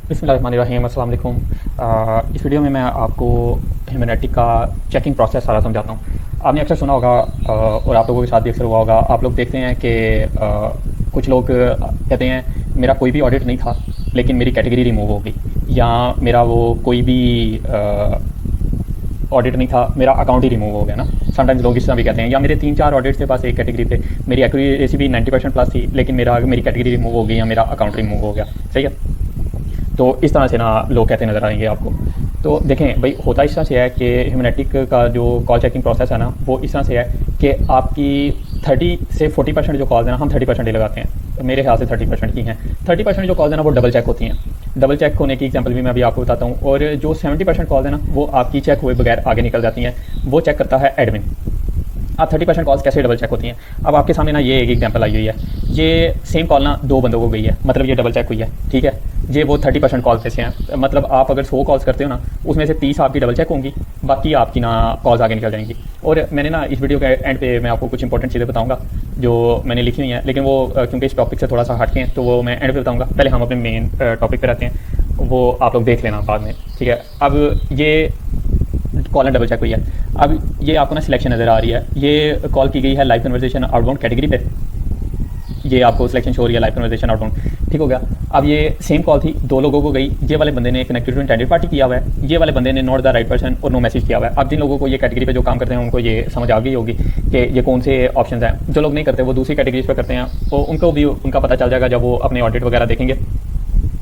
बिस्मिल्लाहिर्रहमानिर्रहीम, अस्सलाम वालेकुम। इस वीडियो में मैं आपको ह्यूमैनिटी का चेकिंग प्रोसेस सारा समझाता हूँ। आपने अक्सर सुना होगा और आप लोगों के साथ भी अक्सर हुआ होगा। आप लोग देखते हैं कि कुछ लोग कहते हैं मेरा कोई भी ऑडिट नहीं था लेकिन मेरी कैटेगरी रिमूव हो गई, या मेरा वो कोई भी ऑडिट नहीं था, मेरा अकाउंट ही रिमूव हो गया ना। समटाइम्स लोग इस तरह भी कहते हैं, या मेरे 3-4 ऑडिट थे पास एक कैटेगरी पे, मेरी एक्यूरेसी भी 90% प्लस थी लेकिन मेरी कैटेगरी रिमूव हो गई या मेरा अकाउंट रिमूव हो गया। सही है। तो इस तरह से ना लोग कहते नज़र आएंगे आपको। तो देखें भाई, होता इस तरह से है कि ह्यूमैनिटी का जो कॉल चेकिंग प्रोसेस है ना, वो इस तरह से है कि आपकी 30 से 40% जो कॉल्स हैं ना, हम 30% ही लगाते हैं, तो मेरे ख्याल से 30% की हैं। 30% जो कॉल्स हैं ना, वो डबल चेक होती हैं। डबल चेक होने की एग्जांपल भी मैं अभी आपको बताता हूँ। और जो 70% कॉल्स हैं ना, वो आपकी चेक हुए बगैर आगे निकल जाती हैं, वो चेक करता है एडमिन। अब 30% कॉल्स कैसे डबल चेक होती हैं? अब आपके सामने ना ये एक एग्जांपल आई हुई है। ये सेम कॉल ना 2 बंदों को गई है, मतलब ये डबल चेक हुई है, ठीक है। ये वो 30% कॉल्स में से हैं, मतलब आप अगर 100 कॉल्स करते हो ना, उसमें से 30 आपकी डबल चेक होंगी, बाकी आपकी ना कॉल्स आगे निकल जाएंगी। और मैंने ना इस वीडियो के एंड पे मैं आपको कुछ इंपॉर्टेंट चीज़ें बताऊंगा जो मैंने लिखी हुई हैं, लेकिन वो क्योंकि इस टॉपिक से थोड़ा सा हटके हैं तो वो मैं एंड पे बताऊँगा। पहले हम अपने मेन टॉपिक पर रहते हैं, वो आप लोग देख लेना बाद में, ठीक है। अब ये कॉल डबल चेक हुई है। अब ये आपको ना सिलेक्शन नज़र आ रही है, ये कॉल की गई है लाइव कन्वर्सेशन आउटबाउंड कैटेगरी पे। ये आपको सिलेक्शन शो हो रही है, लाइव कन्वर्सेशन आउटबाउंड, ठीक हो गया। अब ये सेम कॉल थी, 2 लोगों को गई। ये वाले बंदे ने कनेक्टेड टू इंटेंडेड पार्टी किया हुआ है, ये वाले बंदे ने नॉट द राइट पर्सन और नो मैसेज किया हुआ है। अब जिन लोगों को ये कैटेगरी पे जो काम करते हैं उनको ये समझ आ गई होगी कि ये कौन से ऑप्शन हैं। जो लोग नहीं करते वो दूसरी कैटेगरीज पर करते हैं, तो उनको भी उनका पता चल जाएगा जब वो अपने ऑडिट वगैरह देखेंगे,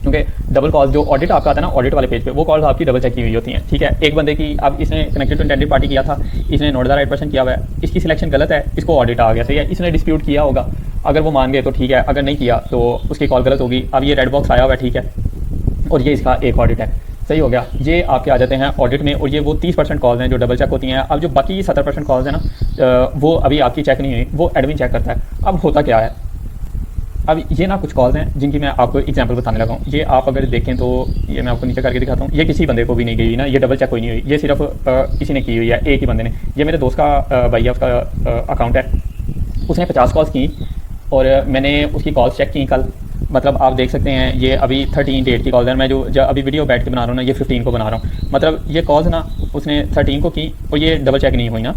क्योंकि डबल कॉल जो ऑडिट आपका आता है ना, ऑडिट वाले पेज पे, वो कॉल्स आपकी डबल चेक की हुई होती हैं, ठीक है। एक बंदे की, अब इसने कनेक्टेड टू इंटेंडेड पार्टी किया था, इसने नॉट द राइट पर्सन किया हुआ है, इसकी सिलेक्शन गलत है, इसको ऑडिट आ गया, सही है। इसने डिस्प्यूट किया होगा, अगर वो मान गए तो ठीक है, अगर नहीं किया तो उसकी कॉल गलत होगी। अब ये रेड बॉक्स आया हुआ है, ठीक है, और ये इसका एक ऑडिट है, सही हो गया। ये आपके आ जाते हैं ऑडिट में, और ये वो 30% कॉल्स हैं जो डबल चेक होती हैं। अब जो बाकी 70% कॉल्स हैं ना, वो अभी आपकी चेक नहीं हुई, वो एडमिन चेक करता है। अब होता क्या है, अब ये ना कुछ कॉल्स हैं जिनकी मैं आपको एग्जांपल बताने लगा हूँ। ये आप अगर देखें तो ये मैं आपको नीचे करके दिखाता हूँ। ये किसी बंदे को भी नहीं गई ना, ये डबल चेक कोई नहीं हुई, ये सिर्फ किसी ने की हुई है, एक ही बंदे ने। ये मेरे दोस्त का भाई है, उसका अकाउंट है, उसने 50 कॉल्स की और मैंने उसकी कॉल्स चेक की कल। मतलब आप देख सकते हैं ये अभी 13 डेट की कॉल्स है। मैं जो अभी वीडियो बैठ के बना रहा हूँ ना, ये 15 को बना रहा हूँ। मतलब ये कॉल्स ना उसने 13 को की और ये डबल चेक नहीं हुई ना,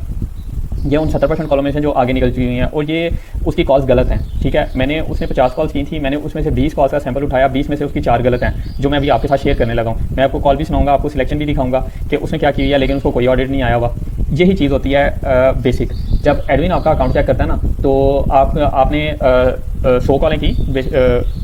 ये उन 70% कॉलों में से जो आगे निकल चुकी हुई हैं, और ये उसकी कॉल्स गलत हैं, ठीक है। मैंने उसने 50 कॉल्स की थी, मैंने उसमें से 20 कॉल्स का सैंपल उठाया, 20 में से उसकी 4 गलत हैं, जो मैं अभी आपके साथ शेयर करने लगा हूँ। मैं आपको कॉल भी सुनाऊंगा, आपको सिलेक्शन भी दिखाऊंगा कि उसने क्या की हुई है, लेकिन उसको कोई ऑडिट नहीं आया हुआ। यही चीज़ होती है बेसिक। जब एडमिन आपका अकाउंट चेक करता है ना, तो आपने 100 कॉलें की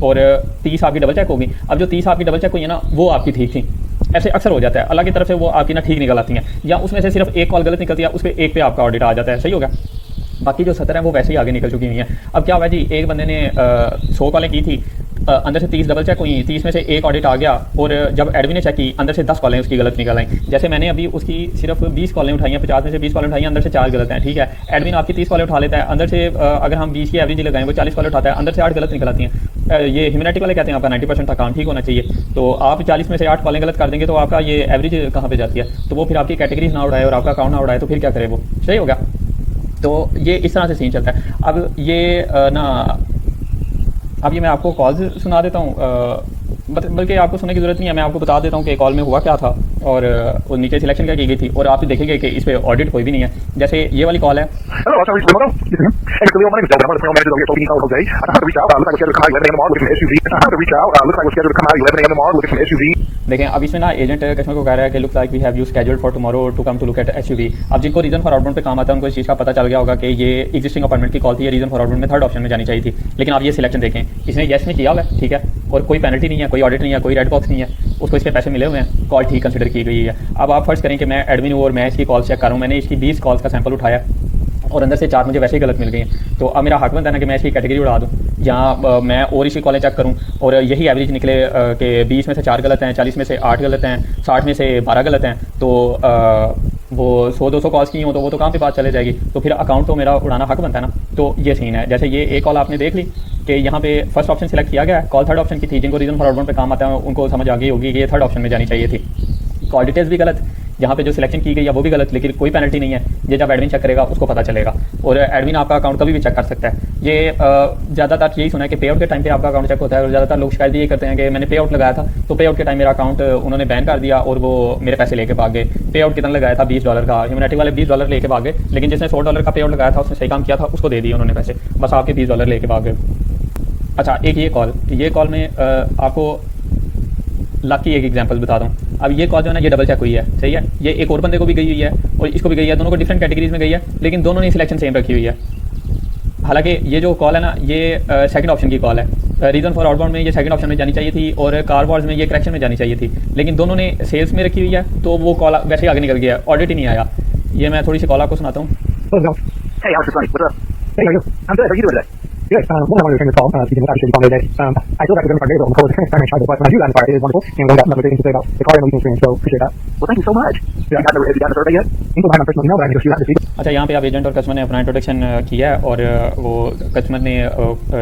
और 30 आपकी डबल चेक होगी। अब जो 30 आपकी डबल चेक हुई है ना, वो आपकी ठीक थी। ऐसे अक्सर हो जाता है, अल्लाह की तरफ से वो आपकी ना ठीक निकल आती हैं, या उसमें से सिर्फ एक कॉल गलत निकलती है, उस पर एक पे आपका ऑडिट आ जाता है, सही होगा। बाकी जो 70 हैं वो वैसे ही आगे निकल चुकी हुई हैं। अब क्या हुआ जी, एक बंदे ने 100 कॉलें की थी, अंदर से 30 डबल चेक हुई, 30 में से एक ऑडिट आ गया, और जब एडमिन ने चेक की अंदर से 10 कॉलें उसकी गलत निकल आई। जैसे मैंने अभी उसकी सिर्फ 20 कॉलें उठाई हैं, 50 में से 20 कॉलें उठाई हैं, अंदर से 4 गलत हैं, ठीक है। एडमिन आपकी 30 कॉलें उठा लेता है, अंदर से अगर हम 20 की एवरेज लगाएं, वो 40 कॉलें उठाता है, अंदर से 8 गलत निकल आती हैं। ये ह्यूमैनिटी वाले कहते हैं आपका 90% था काम ठीक होना चाहिए, तो आप 40 में से 8 कॉलें गलत कर देंगे तो आपका ये एवरेज कहाँ पे जाती है, तो वो फिर आपकी कैटेगरीज ना उड़ाए और आपका अकाउंट ना उड़ाए, तो फिर क्या करे वो, सही होगा। तो ये इस तरह से सीन चलता है। अब ये अब ये मैं आपको कॉल सुना देता हूँ, बल्कि आपको सुनने की ज़रूरत नहीं है, मैं आपको बता देता हूँ कि कॉल में हुआ क्या था और नीचे सिलेक्शन क्या की गई थी, और आप देखेंगे कि इस पर ऑडिट कोई भी नहीं है। जैसे ये वाली कॉल है, देखें अब इसमें ना एजेंट कस्टमर को कह रहा है कि looks like we have you scheduled for tomorrow to come to look at SUV. अब जिनको रीजन फॉर आउटबाउंड पे काम आता है उनको इस चीज़ का पता चल गया होगा कि ये एग्जिस्टिंग अपॉइंटमेंट की कॉल थी, ये रीजन फॉर आउटबाउंड में 3rd ऑप्शन में जानी चाहिए थी। लेकिन आप ये सिलेक्शन देखें, इसने येस में किया हुआ है, ठीक है, और कोई पेनल्टी नहीं है, कोई ऑडिट नहीं है, कोई रेड बॉक्स नहीं है, उसको इस पर पैसे मिले हुए हैं, कॉल ठीक कंसिडर की गई है। अब आप फर्स्ट करें कि मैं एडमिन हूँ और मैं इसकी कॉल चेक कर रहा हूँ, मैंने इसकी 20 कॉल्स का सैंपल उठाया और अंदर से 4 मुझे वैसे ही गलत मिल गई हैं, तो अब मेरा हक बनता है ना कि मैं इसकी कैटेगरी उड़ा दूँ, या मैं और इसी कॉलेज चेक करूँ और यही एवरेज निकले कि 20 में से 4 गलत हैं, 40 में से 8 गलत हैं, 60 में से 12 गलत हैं, तो वो 100-200 कॉल्स की हों तो वो तो कहाँ पे बात चले जाएगी, तो फिर अकाउंट तो मेरा उड़ाना हक बनता है ना। तो ये सीन है। जैसे ये एक कॉल आपने देख ली कि यहाँ पे फर्स्ट ऑप्शन सिलेक्ट किया गया है, कॉल 3rd ऑप्शन की थी, जिनको रीजन फॉर आउटबाउंड पे काम आता है उनको समझ आ गई होगी कि ये 3rd ऑप्शन में जानी चाहिए थी। कॉल डिटेल्स भी गलत, जहाँ पे जो सिलेक्शन की गई है वो भी गलत, लेकिन कोई पेनल्टी नहीं है। ये जब एडमिन चेक करेगा उसको पता चलेगा, और एडमिन आपका अकाउंट कभी भी चेक कर सकता है। ये ज़्यादातर यही सुना है कि पे आउट के टाइम पे आपका अकाउंट चेक होता है, और ज़्यादातर लोग शिकायत ये करते हैं कि मैंने पे आउट लगाया था तो पे आउट के टाइम मेरा अकाउंट उन्होंने बैन कर दिया और वो मेरे पैसे लेके भाग गए। पे आउट कितना लगाया था? $20 का। ह्यूमैनिटी वाले $20 लेके भाग गए, लेकिन जिसने $100 का पे आउट लगाया था उसने सही काम किया था, उसको दे दिए उन्होंने पैसे, बस आपके $20 लेके भाग गए। अच्छा, एक ये कॉल में आपको लक की एक एग्जांपल बताता हूँ। अब ये कॉल जो है ना, ये डबल चेक हुई है, सही है। ये एक और बंदे को भी गई हुई है और इसको भी गई है, दोनों को डिफरेंट कैटेगरीज में गई है, लेकिन दोनों ने सिलेक्शन सेम रखी हुई है। हालांकि ये जो कॉल है ना, ये सेकंड ऑप्शन की कॉल है। रीज़न फॉर आउटबाउंड में ये सेकंड ऑप्शन में जानी चाहिए थी, और कार वॉर्स में ये करेक्शन में जानी चाहिए थी, लेकिन दोनों ने सेल्स में रखी हुई है, तो वो कॉल वैसे ही आगे निकल गया, ऑडिट ही नहीं आया। ये मैं थोड़ी सी कॉल आपको सुनाता हूँ। Hey, Alex, it's Sonny. What's up? Hey, how are you? I'm good. How are you doing today? Good. One, I wanted to return this call. Speaking with Abhishek on today. I feel like we're going to start before the time I tried, but when I do that, it is wonderful. And we've got another thing to say about the car and leasing experience, so appreciate that. Well, thank you so much. Yeah. Have you gotten the survey yet? Info behind my personal email, but I can just shoot out this week. अच्छा, यहाँ पे आप agent और customer ने अपना introduction किया है, और वो कस्टमर ने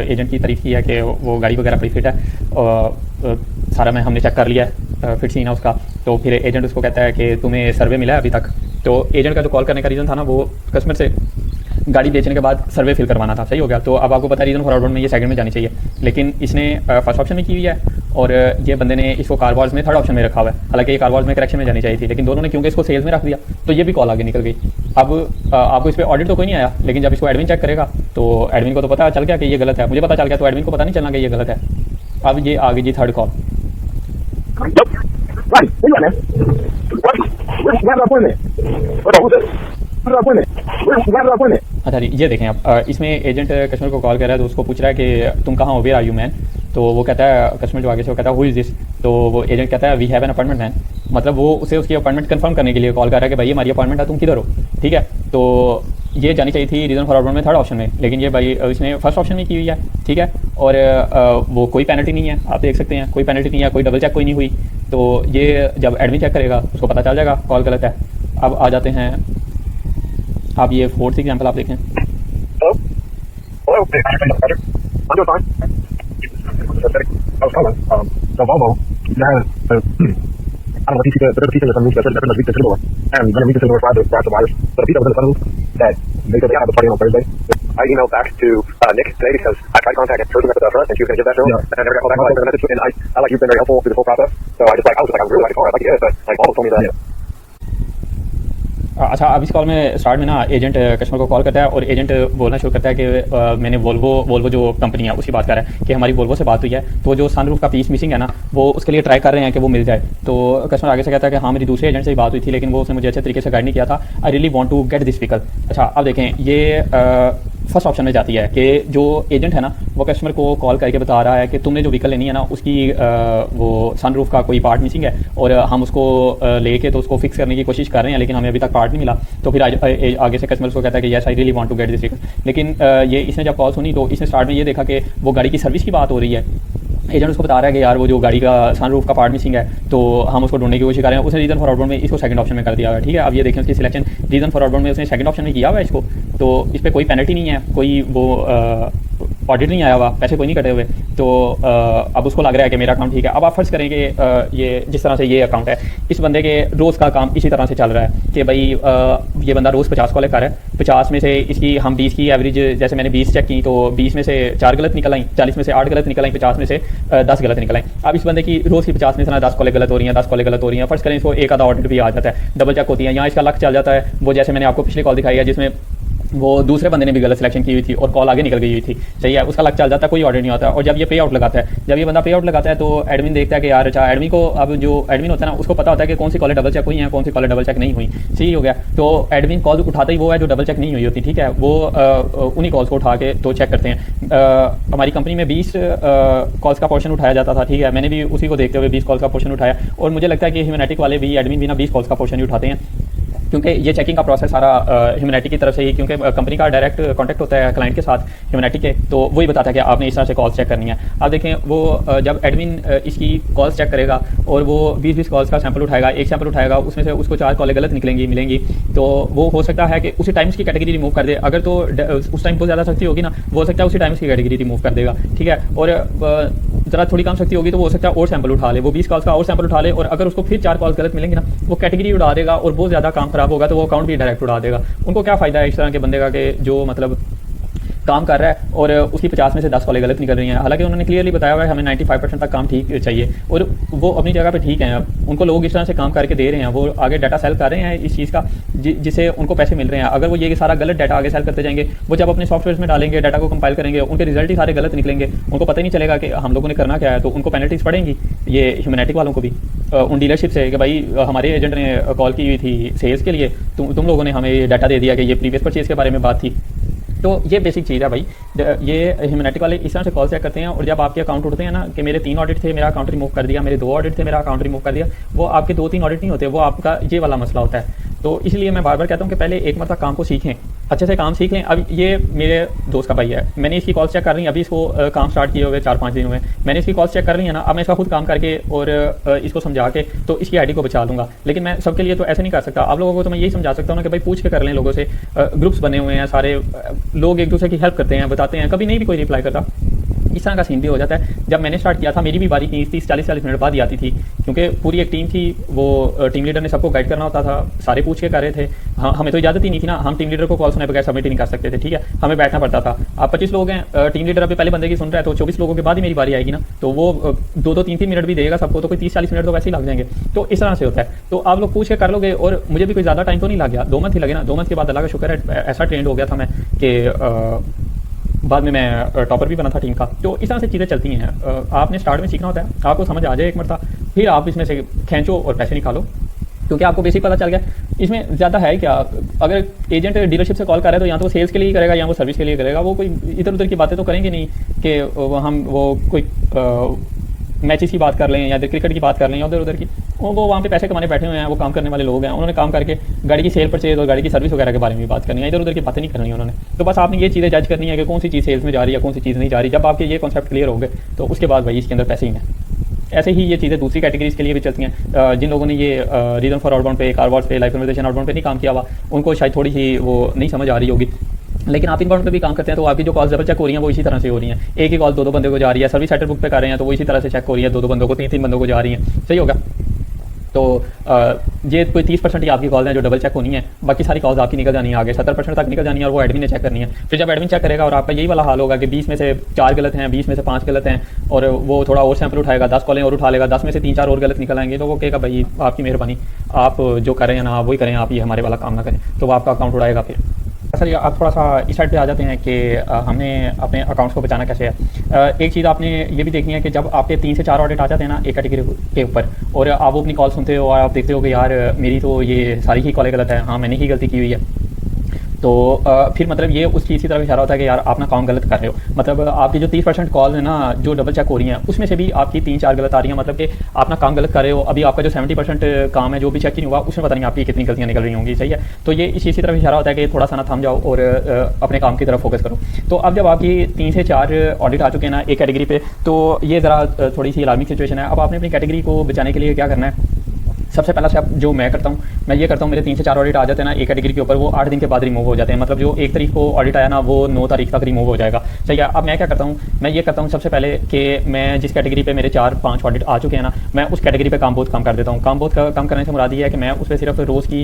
एजेंट की तारीफ़ की है कि वो गाड़ी वगैरह बड़ी फिट है, और सारा मैं हमने चेक कर लिया है, फिट सीन है उसका। तो फिर एजेंट उसको कहता है कि तुम्हें सर्वे मिला है अभी तक? तो एजेंट का जो कॉल करने का रीज़न था ना, वो कस्टमर से गाड़ी बेचने के बाद सर्वे फिल करवाना था, सही हो गया। तो अब आपको पता है रीज़न फॉर आउटबाउंड में ये सेकंड में जानी चाहिए, लेकिन इसने फर्स्ट ऑप्शन में की हुई है, और ये बंदे ने इसको कार वॉर्स में थर्ड ऑप्शन में रखा हुआ है। हालांकि ये कार वॉर्स में करेक्शन में जानी चाहिए थी, लेकिन दोनों ने क्योंकि इसको सेल्स में रख दिया, तो ये भी कॉल आगे निकल गई। अब आपको इस पर ऑडिट तो कोई नहीं आया, लेकिन जब इसको एडमिन चेक करेगा तो एडमिन को तो पता चल गया कि ये गलत है, मुझे पता चल गया, तो एडमिन को पता नहीं चलना कि ये गलत है। अब ये आ गई जी third call. Nope. Roddy, where you at, man? Roddy, where's the appointment? Hold on, who's this? Where's the appointment? Where's the appointment? अच्छा जी, ये देखें आप, इसमें एजेंट कस्टमर को कॉल कर रहा है, तो उसको पूछ रहा है कि तुम कहाँ हो, वेयर आर यू मैन? तो वो कहता है, कस्टमर जो आगे से वो कहता है हु इज़ दिस? तो वो एजेंट कहता है we have an appointment man. मतलब वो उसे उसकी अपॉइंटमेंट कंफर्म करने के लिए कॉल कर रहा है कि भाई हमारी अपॉइंटमेंट है, तुम किधर हो, ठीक है। तो ये जानी चाहिए थी रीज़न फॉर आउटबाउंड में थर्ड ऑप्शन में, लेकिन ये भाई इसने फर्स्ट ऑप्शन में की हुई है, ठीक है। और वो कोई पेनल्टी नहीं है, आप देख सकते हैं, कोई पेनल्टी नहीं है, कोई डबल चेक कोई नहीं हुई। तो ये जब एडमिन चेक करेगा उसको पता चल जाएगा कॉल गलत है। अब आ जाते हैं, आप ये फोर्थ एग्जाम्पल आप देखें। Hello? Hello? Hey, I'm doing fine. I was calling. The Volvo has, I don't know, the piece of some reason that's been reconsidered, and when we reconsidered the wires, but the piece that was in the sunroof that they said they had the party on Thursday. I emailed back to Nick today because I tried contacting her at the front, and she was going to give that to him, and I never got called back. I left her a message, and I like you've been very helpful through the whole process. So I was just like, I really like the car, I'd like to get it, but like Volvo told me that. अच्छा, अब इस call में start में ना agent customer को call करता है, और एजेंट बोलना शुरू करता है कि मैंने वोल्वो जो कंपनी है उसकी बात कर रहा है कि हमारी वोल्वो से बात हुई है, तो जो सनरूफ का पीस मिसिंग है ना, वो उसके लिए ट्राई कर रहे हैं कि वो मिल जाए। तो कस्टमर आगे से कहता है कि हाँ मेरी दूसरे एजेंट से ही बात हुई थी, लेकिन वो उसने मुझे अच्छे तरीके से गाइड नहीं किया था। I really want to get this vehicle. अच्छा, अब देखें, ये फर्स्ट ऑप्शन में जाती है कि जो एजेंट है ना, वो कस्टमर को कॉल करके बता रहा है कि तुमने जो व्हीकल लेनी है ना, उसकी वो सनरूफ का कोई पार्ट मिसिंग है, और हम उसको लेके तो उसको फिक्स करने की कोशिश कर रहे हैं, लेकिन हमें अभी तक पार्ट नहीं मिला। तो फिर आगे से कस्टमर को कहता है कि yes I really want to get this vehicle. लेकिन ये इसने जब कॉल सुनी, तो इसने स्टार्ट में ये देखा कि वो गाड़ी की सर्विस की बात हो रही है। एजेंट उसको बता रहा है कि यार वो जो गाड़ी का सनरूफ का पार्ट मिसिंग है, तो हम उसको ढूंढने की कोशिश कर रहे हैं। उसने रीज़न फॉर आउटबाउंड में इसको सेकंड ऑप्शन में कर दिया है, ठीक है। अब ये देखें उसकी सिलेक्शन रीज़न फॉर आउटबाउंड में उसने सेकंड ऑप्शन में किया हुआ है इसको, तो इस पर कोई पेनल्टी नहीं है, कोई वो ऑडिट नहीं आया हुआ, पैसे कोई नहीं कटे हुए। तो अब उसको लग रहा है कि मेरा अकाउंट ठीक है। अब आप फर्ज करें कि ये जिस तरह से ये अकाउंट है, इस बंदे के रोज़ का काम इसी तरह से चल रहा है कि भाई ये बंदा रोज़ 50 कॉलें कर रहा है, 50 में से इसकी हम 20 की एवरेज, जैसे मैंने 20 चेक की तो 20 में से 4 गलत निकल आई, 40 में से 8 गलत निकल आई, 50 में से 10 गलत निकल आई। अब इस बंदे की रोज़ की 50 में से ना 10 कॉलें गलत हो रही हैं, 10 कॉलें गलत हो रही हैं। फर्स्ट करें इसको एक आधा ऑडिट भी आ जाता है, डबल चेक होती है, यहाँ इसका लक चल जाता है। वो जैसे मैंने आपको पिछली कॉल दिखाई है जिसमें वो दूसरे बंदे ने भी गलत सिलेक्शन की हुई थी और कॉल आगे निकल गई हुई थी, सही है, उसका लक चल जाता है, कोई ऑर्डर नहीं होता। और जब ये पे आउट लगाता है, जब ये बंदा पे आउट लगाता है, तो एडमिन देखता है कि यार अच्छा, एडमिन को अब जो एडमिन होता है ना, उसको पता होता है कि कौन सी कॉलें डबल चेक हुई हैं, कौन सी कॉलें डबल चेक नहीं हुई, सही हो गया। तो एडमिन कॉल उठाता ही वो है जो डबल चेक नहीं हुई होती, ठीक है। वो उन्हीं कॉल्स को उठा के तो चेक करते हैं। हमारी कंपनी में 20 कॉल्स का पोर्शन उठाया जाता था, ठीक है, मैंने भी उसी को देखते हुए 20 कॉल्स का पोर्शन उठाया, और मुझे लगता है कि ह्यूमैनिटी वाले भी एडमिन भी ना 20 कॉल्स का पोर्शन ही उठाते हैं, क्योंकि ये चेकिंग का प्रोसेस सारा ह्यूमैनिटी की तरफ से ही, क्योंकि कंपनी का डायरेक्ट कांटेक्ट होता है क्लाइंट के साथ ह्यूमैनिटी के, तो वही बताता है कि आपने इस तरह से कॉल्स चेक करनी है। आप देखें, वो जब एडमिन इसकी कॉल्स चेक करेगा और वो 20 कॉल्स का सैंपल उठाएगा, एक सैंपल उठाएगा, उसमें से उसको 4 कॉलें गलत मिलेंगी, तो वो हो सकता है कि उसी टाइम्स की कैटेगरी रिमूव कर दे। अगर तो उस टाइम बहुत ज़्यादा सख्ती होगी ना, वो हो सकता है उसी टाइम्स की कैटेगरी रिमूव कर देगा, ठीक है। और ज़रा थोड़ी कम शक्ति होगी तो वो हो सकता है और सैंपल उठा ले, वो 20 कॉल्स का और सैंपल उठा ले, और अगर उसको फिर 4 कॉल्स गलत मिलेंगे ना, वो कैटेगरी उड़ा देगा और बहुत ज़्यादा काम खराब होगा, तो वो अकाउंट भी डायरेक्ट उड़ा देगा। उनको क्या फ़ायदा है इस तरह के बंदे का कि जो मतलब काम कर रहा है और उसकी 50 में से 10 कॉलें गलत निकल रही हैं। हालांकि उन्होंने क्लियरली बताया हुआ है हमें 95% तक काम ठीक चाहिए, और वो अपनी जगह पे ठीक हैं। उनको लोग इस तरह से काम करके दे रहे हैं, वो आगे डाटा सेल कर रहे हैं इस चीज़ का जिसे उनको पैसे मिल रहे हैं। अगर वो ये सारा गलत डाटा आगे सेल करते जाएंगे, वो जब अपने सॉफ्टवेयर में डालेंगे, डाटा को कंपाइल करेंगे, उनके रिजल्ट ही सारे गलत निकलेंगे, उनको पता ही नहीं चलेगा कि हम लोगों ने करना क्या है। तो उनको पेनल्टीज पड़ेंगी, ये ह्यूमैनिटी वालों को भी, उन डीलरशिप से कि भाई हमारे एजेंट ने कॉल की हुई थी सेल्स के लिए, तुम लोगों ने हमें डाटा दे दिया कि ये प्रीवियस परचेज के बारे में बात थी। तो ये बेसिक चीज़ है भाई। ये ह्यूमैनिटी वाले इस तरह से कॉल चेक करते हैं, और जब आपके अकाउंट उठते हैं ना कि मेरे 3 ऑडिट थे, मेरा अकाउंट रिमूव कर दिया, मेरे 2 ऑडिट थे, मेरा अकाउंट रिमूव कर दिया, वो आपके 2-3 ऑडिट नहीं होते, वो आपका ये वाला मसला होता है। तो इसलिए मैं बार बार कहता हूँ कि पहले एक मरतबा काम को सीखें, अच्छे से काम सीख लें। अब ये मेरे दोस्त का भाई है, मैंने इसकी कॉल चेक कर रही है, अभी इसको काम स्टार्ट किए हुए 4-5 दिन हुए, मैंने इसकी कॉल चेक कर रही है ना, अब मैं इसका खुद काम करके और इसको समझा के तो इसकी आईडी को बचा लूँगा। लेकिन मैं सबके लिए तो ऐसे नहीं कर सकता। आप लोगों को तो मैं यही समझा सकता हूँ ना कि भाई पूछ के कर लें लोगों से। ग्रुप्स बने हुए हैं सारे, लोग एक दूसरे की हेल्प करते हैं, बताते हैं, कभी नहीं भी कोई रिप्लाई करता। इस तरह का सीन भी हो जाता है। जब मैंने स्टार्ट किया था मेरी भी बारी 30-40 मिनट बाद ही आती थी, क्योंकि पूरी एक टीम थी, वो टीम लीडर ने सबको गाइड करना होता था, सारे पूछ के कर रहे थे। हाँ, हमें तो इजाज़त ही नहीं थी ना, हम टीम लीडर को कॉल सुने बगैर सबमिट ही नहीं कर सकते थे, ठीक है, हमें बैठना पड़ता था। आप 25 लोग हैं, टीम लीडर अभी पहले बंदे की सुन रहा है, तो 24 लोगों के बाद ही मेरी बारी आएगी ना, तो वो 2-3 मिनट भी देगा सबको, तो कोई 30-40 मिनट तो वैसे ही लग जाएंगे। तो इस तरह से होता है। तो आप लोग पूछ के कर लोगे, और मुझे भी कोई ज़्यादा टाइम तो नहीं लग गया, 2 मंथ ही लगे ना। 2 मंथ के बाद अल्लाह का शुक्र है ऐसा ट्रेंड हो गया था मैं कि बाद में मैं टॉपर भी बना था टीम का। तो इस तरह से चीज़ें चलती हैं। आपने स्टार्ट में सीखना होता है, आपको समझ आ जाए एक मरतबा, फिर आप इसमें से खींचो और पैसे निकालो, क्योंकि आपको बेसिक पता चल गया। इसमें ज़्यादा है क्या, अगर एजेंट डीलरशिप से कॉल कर रहा है तो या तो वो सेल्स के लिए करेगा या वो सर्विस के लिए करेगा। वो कोई इधर उधर की बातें तो करेंगे नहीं कि हम वो कोई मैचेस की बात कर लें या क्रिकेट की बात कर लें या उधर उधर की। वो वहाँ पे पैसे कमाने बैठे हुए हैं, वो काम करने वाले लोग हैं, उन्होंने काम करके गाड़ी की सेल परचेज और गाड़ी की सर्विस वगैरह के बारे में भी बात करनी है, इधर उधर की बातें नहीं करनी है उन्होंने। तो बस आपने ये चीज़ें जज करनी है कि कौन सी चीज़ सेल्स में जा रही है, कौन सी चीज़ नहीं जा रही। जब आपके ये कॉन्सेप्ट क्लियर हो गए तो उसके बाद भाई इसके अंदर पैसे ही हैं। ऐसे ही ये चीज़ें दूसरी कैटेगरीज के लिए भी चलती हैं। जिन लोगों ने ये रीजन फॉर आउटबाउंड पे, कारवार्ड्स पे, लाइफ कन्वर्सेशन आउटबाउंड पे नहीं काम किया हुआ, उनको शायद थोड़ी सी वो नहीं समझ आ रही होगी। लेकिन आप इनबाउंड पे भी काम करते हैं तो आपकी जो कॉल्स डबल चेक हो रही हैं वो इसी तरह से हो रही हैं। एक ही कॉल 2-2 बंदे को जा रही है, सर्विस सेंटर बुक पे कर रहे हैं तो वो इसी तरह से चेक हो रही है, 2-2 बंदों को, 3-3 बंदों को जा रही हैं। सही होगा। तो ये कोई 30% ही आपकी कॉल्स हैं जो डबल चेक होनी है, बाकी सारी कॉल्स आपकी निकल जानी है आगे, 70% तक निकल जानी है, और वो एडमिन ने चेक करनी है। फिर जब एडमिन चेक करेगा और आपका यही वाला हाल होगा कि 20 में से 4 गलत हैं, 20 में से 5 गलत हैं, और वो थोड़ा और सैंपल उठाएगा, 10 कॉलें और उठा लेगा, 10 में से 3-4 और गलत निकल आएंगे, तो वो कहेगा भाई आपकी मेहरबानी, आप जो कर रहे हैं ना आप वही करें, आप ये हमारे वाला काम ना करें, तो वो आपका अकाउंट उड़ाएगा। फिर सर आप थोड़ा सा इस साइड पे आ जाते हैं कि हमने अपने अकाउंट्स को बचाना कैसे है। एक चीज़ आपने ये भी देखनी है कि जब आपके 3 से 4 ऑडिट आ जाते हैं ना एक कैटेगरी के ऊपर, और आप वो अपनी कॉल सुनते हो और आप देखते हो कि यार मेरी तो ये सारी ही कॉलें गलत है, हाँ मैंने ही गलती की हुई है, तो फिर मतलब ये उस चीज़ की तरफ इशारा होता है कि यार आप ना काम गलत कर रहे हो। मतलब आपकी जो 30% कॉल है ना जो डबल चेक हो रही हैं उसमें से भी आपकी 3-4 गलत आ रही हैं, मतलब कि आप ना काम गलत कर रहे हो। अभी आपका जो 70% काम है जो भी चेक नहीं हुआ उसमें पता नहीं आपकी कितनी गलतियाँ निकल रही होंगी। सही है। तो ये इस चीज़ की तरफ इशारा होता है कि थोड़ा सा ना थम जाओ और अपने काम की तरफ फोकस करो। तो अब जब आपकी 3 से 4 ऑडिट आ चुके हैं ना एक कैटेगरी पे, तो ये ज़रा थोड़ी सी अलार्मिंग सिचुएशन है। अब आपने अपनी कैटेगरी को बचाने के लिए क्या करना है, सबसे पहला स्टेप जो मैं करता हूँ, मैं ये करता हूँ, मेरे 3 से 4 ऑडिट आ जाते हैं ना एक कैटेगरी के ऊपर, वो 8 दिन के बाद रिमूव हो जाते हैं। मतलब जो 1 तारीख को ऑडिट आया ना वो 9 तारीख तक रिमूव हो जाएगा। सही है। अब मैं क्या करता हूँ, मैं ये करता हूँ सबसे पहले कि मैं जिस कैटेगरी पे मेरे 4-5 ऑडिट आ चुके हैं ना, मैं उस कैटेगरी पे काम बहुत कम कर देता हूँ। काम बहुत कम करने से मुराद ये है कि मैं उस पर सिर्फ रोज़ की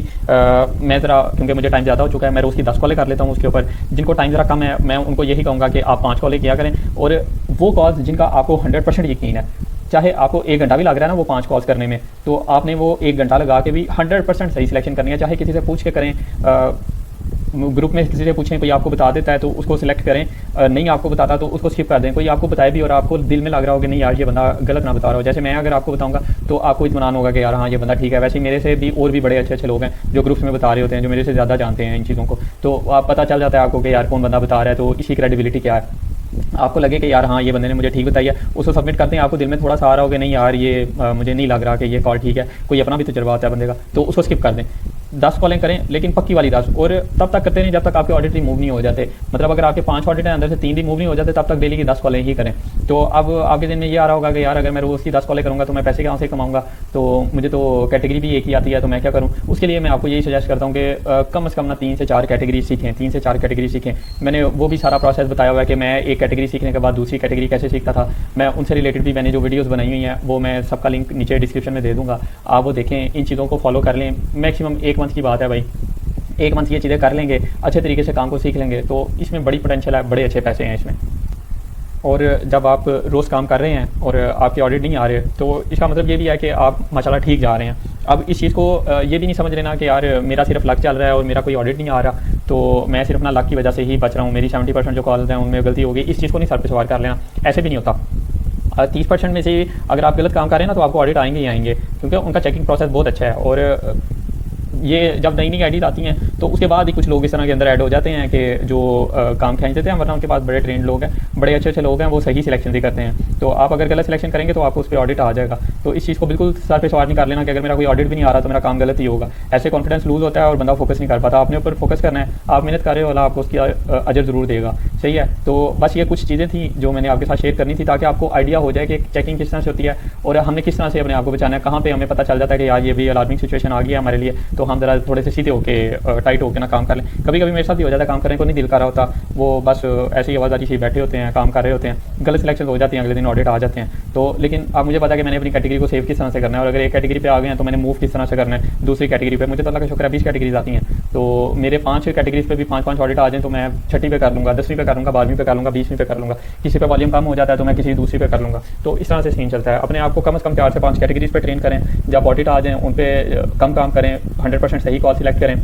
मैं ज़रा, क्योंकि मुझे टाइम ज़्यादा हो चुका है, मैं रोज़ की 10 कॉलें कर लेता हूँ उसके ऊपर। जिनको टाइम ज़रा कम है मैं उनको यही कहूँगा कि आप 5 कॉलें किया करें, और वो कॉल्स जिनका आपको 100% यकीन है, चाहे आपको 1 घंटा भी लग रहा है ना वो 5 कॉल्स करने में, तो आपने वो 1 घंटा लगा के भी 100% सही सिलेक्शन करनी है। चाहे किसी से पूछ के करें, ग्रुप में किसी से पूछें, कोई आपको बता देता है तो उसको सिलेक्ट करें, नहीं आपको बताता तो उसको स्किप कर दें। कोई आपको बताए भी और आपको दिल में लग रहा हो कि नहीं यार ये बंदा गलत ना बता रहा हो, जैसे मैं अगर आपको बताऊंगा तो आपको इत्मीनान होगा कि यार हाँ ये बंदा ठीक है। वैसे ही मेरे से भी और भी बड़े अच्छे अच्छे लोग हैं जो ग्रुप्स में बता रहे होते हैं, जो मेरे से ज़्यादा जानते हैं इन चीज़ों को, तो आप पता चल जाता है आपको कि यार कौन बंदा बता रहा है, तो इसकी क्रेडिबिलिटी क्या है। आपको लगे कि यार हाँ ये बंदे ने मुझे ठीक बताई है, उसको सबमिट करते हैं। आपको दिल में थोड़ा सा आ रहा हो कि नहीं यार ये मुझे नहीं लग रहा कि ये कॉल ठीक है, कोई अपना भी तजुर्बा होता है बंदे का, तो उसको स्किप कर दें। 10 कॉलें करें, लेकिन पक्की वाली 10, और तब तक करते नहीं जब तक आपके ऑडिट रिमूव नहीं हो जाते। मतलब अगर आपके 5 ऑडिट हैं, अंदर से 3 रिमूव नहीं हो जाते, तब तक डेली की 10 कॉलें ही करें। तो अब आपके दिन में ये आ रहा होगा कि यार अगर मैं रोज़ की 10 कॉलें करूँगा तो मैं पैसे कहाँ से कमाऊँगा, तो मुझे तो कैटेगरी भी एक ही आती है, तो मैं क्या करूँ। उसके लिए मैं आपको यही सजेस्ट करता हूँ कि कम से कम ना 3 से 4 कैटेगरी सीखें, 3 से 4 कैटेगरी सीखें। मैंने वो भी सारा प्रोसेस बताया हुआ है कि मैं एक कैटेगरी सीखने के बाद दूसरी कैटेगरी कैसे सीखता था। मैं उनसे रिलेटेड भी मैंने जो वीडियोज़ बनाई हुई हैं वो मैं सबका लिंक नीचे डिस्क्रिप्शन में दे दूँगा, आप वो देखें, इन चीज़ों को फॉलो कर लें। मैक्सिमम 1 मंथ की बात है भाई, 1 मंथ ये चीज़ें कर लेंगे, अच्छे तरीके से काम को सीख लेंगे तो इसमें बड़ी पोटेंशियल है, बड़े अच्छे पैसे हैं इसमें। और जब आप रोज़ काम कर रहे हैं और आपके ऑडिट नहीं आ रहे, तो इसका मतलब ये भी है कि आप माशाल्लाह ठीक जा रहे हैं। अब इस चीज़ को ये भी नहीं समझ लेना कि यार मेरा सिर्फ लक चल रहा है और मेरा कोई ऑडिट नहीं आ रहा, तो मैं सिर्फ अपना लक की वजह से ही बच रहा हूँ, मेरी 70% जो कॉल्स हैं उनमें गलती हो गई, इस चीज़ को नहीं सर पे सवार कर लेना। ऐसे भी नहीं होता। 30% में से अगर आप गलत काम कर रहे हैं ना तो आपको ऑडिट आएंगे ही आएंगे, क्योंकि उनका चेकिंग प्रोसेस बहुत अच्छा है। और ये जब नई नई आईडीज आती हैं तो उसके बाद ही कुछ लोग इस तरह के अंदर ऐड हो जाते हैं कि जो काम खींच देते हैं, वरना उनके पास बड़े ट्रेंड लोग हैं, बड़े अच्छे अच्छे लोग हैं, वो सही सिलेक्शन भी करते हैं। तो आप अगर गलत सिलेक्शन करेंगे तो आपको उस पर ऑडिट आ जाएगा। तो इस चीज़ को बिल्कुल सर पे सवार नहीं कर लेना कि अगर मेरा कोई ऑडिट भी नहीं आ रहा तो मेरा काम गलत ही होगा। ऐसे कॉन्फिडेंस लूज होता है और बंदा फोकस नहीं कर पाता। अपने ऊपर फोकस करना है, आप मेहनत कर रहे हो, आपको उसकी अजर ज़रूर देगा। सही है। तो बस ये कुछ चीज़ें थी जो मैंने आपके साथ शेयर करनी थी, ताकि आपको आइडिया हो जाए कि चेकिंग किस तरह से होती है और हमने किस तरह से अपने आप को बचाना है। कहाँ पे हमें पता चल जाता है कि यार ये भी अलार्मिंग सिचुएशन आ गया हमारे लिए, तो हम ज़रा थोड़े से सीधे होकर टाइट होकर ना काम कर लें। कभी कभी मेरे साथ भी हो जाता है, काम करने को नहीं दिल कर रहा होता, वो बस ऐसे ही आवाज़ारी से बैठे होते हैं, काम कर रहे होते हैं, गलत सिलेक्शन हो जाती हैं, अगले दिन ऑडिट आ जाते हैं। तो लेकिन अब मुझे पता है कि मैंने अपनी कैटेगरी को सेव किस तरह से करना है, और अगर एक कैटेगरी पे आ गए हैं तो मैंने मूव किस तरह से करना है दूसरी कैटेगरी पे। मुझे तो अल्लाह का शुक्र है 20 कैटेगरीज आती हैं, तो मेरे 5 कैटेगरीज पे भी 5-5 ऑडिट आ जाएँ तो मैं 6वीं पे कर लूँगा, 10वीं पे कर लूँगा, 12वीं पे कर लूँगा, 20वीं पे कर लूँगा। किसी पे वॉल्यूम कम हो जाता है तो मैं किसी दूसरी पे कर लूँगा। तो इस तरह से सीन चलता है। अपने आप को कम से कम 4 से 5 कैटेगरीज पे ट्रेन करें, जब ऑडिट आ जाएँ उन पर कम काम करें, 100% सही कॉल सिलेक्ट करें,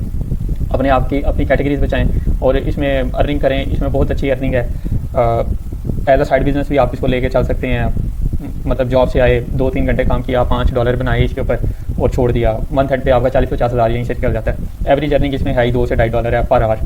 अपने आप की अपनी कैटेगरीज बचाएं और इसमें अर्निंग करें। इसमें बहुत अच्छी अर्निंग है। एज अ साइड बिजनेस भी आप इसको लेके चल सकते हैं। मतलब जॉब से आए, 2-3 घंटे काम किया, $5 बनाए इसके ऊपर और छोड़ दिया, मंथ एंड पे आपका 40-50 हज़ार यहीं से निकल जाता है। एवरेज अर्निंग इसमें है ही $2 से $2.5 है पर आवर।